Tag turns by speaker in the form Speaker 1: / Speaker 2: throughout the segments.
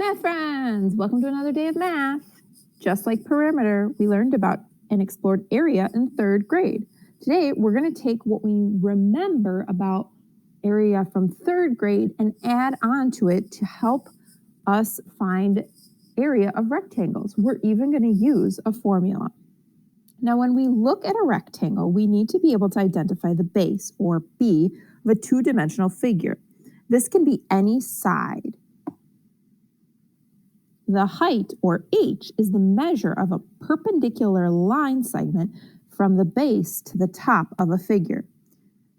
Speaker 1: Math friends, welcome to another day of math. Just like perimeter, we learned about and explored area in 3rd grade. Today, we're going to take what we remember about area from 3rd grade and add on to it to help us find area of rectangles. We're even going to use a formula. Now, when we look at a rectangle, we need to be able to identify the base, or B, of a two-dimensional figure. This can be any side. The height, or h, is the measure of a perpendicular line segment from the base to the top of a figure.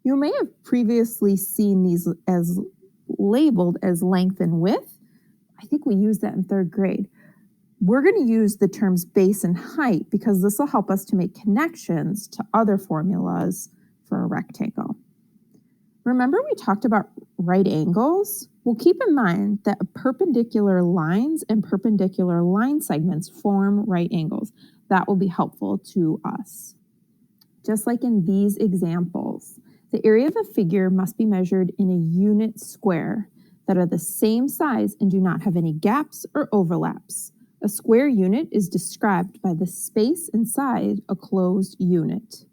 Speaker 1: You may have previously seen these as labeled as length and width. I think we used that in 3rd grade. We're going to use the terms base and height because this will help us to make connections to other formulas for a rectangle. Remember we talked about right angles? Well, keep in mind that perpendicular lines and perpendicular line segments form right angles. That will be helpful to us. Just like in these examples, the area of a figure must be measured in a unit square that are the same size and do not have any gaps or overlaps. A square unit is described by the space inside a closed unit.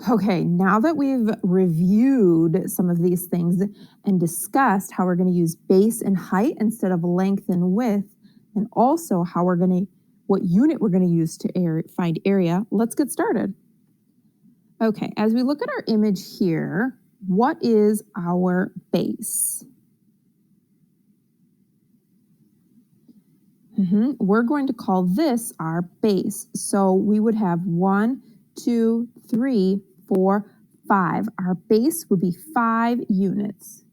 Speaker 1: Okay, now that we've reviewed some of these things and discussed how we're going to use base and height instead of length and width, and also how what unit we're going to use to find area, let's get started. Okay, as we look at our image here, what is our base? We're going to call this our base. So we would have 1, 2, 3, 4, 5. Our base would be 5 units.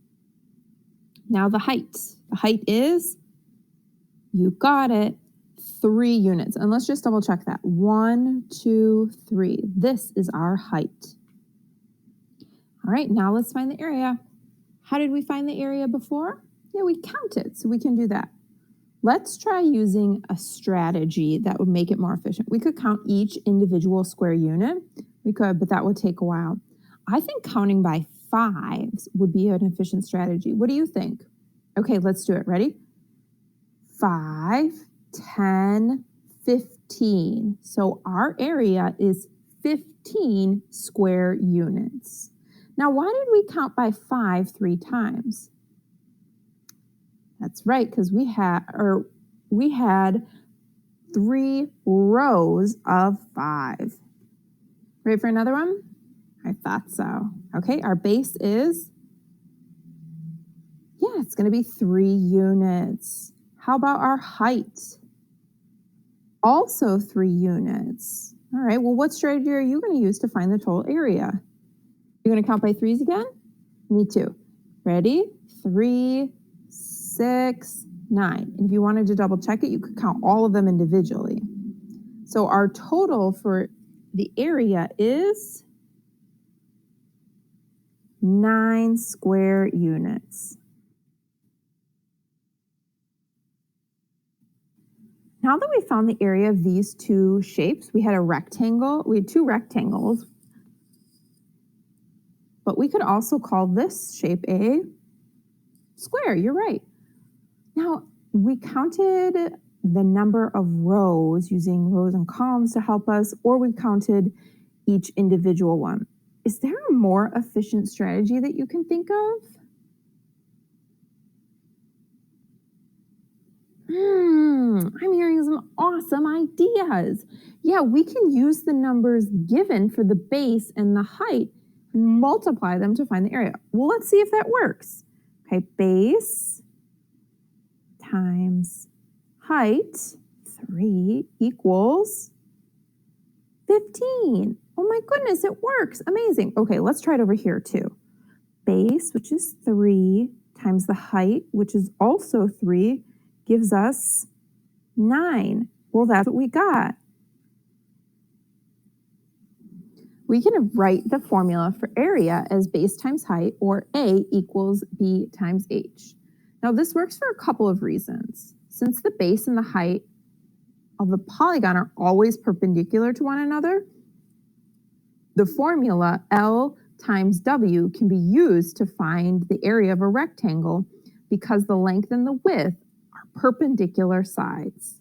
Speaker 1: Now the height. The height is, you got it, 3 units. And let's just double check that. 1, 2, 3. This is our height. All right, now let's find the area. How did we find the area before? Yeah, we counted, so we can do that. Let's try using a strategy that would make it more efficient. We could count each individual square unit. We could, but that would take a while. I think counting by 5s would be an efficient strategy. What do you think? Okay, let's do it. Ready? 5, 10, 15. So our area is 15 square units. Now, why did we count by 5 3 times? That's right, because we had 3 rows of 5. Ready for another one? I thought so. Okay, our base is, it's going to be 3 units. How about our height? Also 3 units. All right, well, what strategy are you going to use to find the total area? You're going to count by 3s again? Me too. Ready? 3, 6, 9. And if you wanted to double check it, you could count all of them individually. So our total for the area is 9 square units. Now that we found the area of these 2 shapes, we had 2 rectangles, but we could also call this shape a square. You're right. Now, we counted the number of rows using rows and columns to help us, or we counted each individual one. Is there a more efficient strategy that you can think of? I'm hearing some awesome ideas. Yeah, we can use the numbers given for the base and the height and multiply them to find the area. Well, let's see if that works. Okay, base times height, 3 equals 15. Oh my goodness, it works. Amazing. Okay, let's try it over here too. Base, which is 3, times the height, which is also 3, gives us 9. Well, that's what we got. We can write the formula for area as base times height, or A equals B times H. Now, this works for a couple of reasons. Since the base and the height of the polygon are always perpendicular to one another, the formula L times W can be used to find the area of a rectangle because the length and the width are perpendicular sides.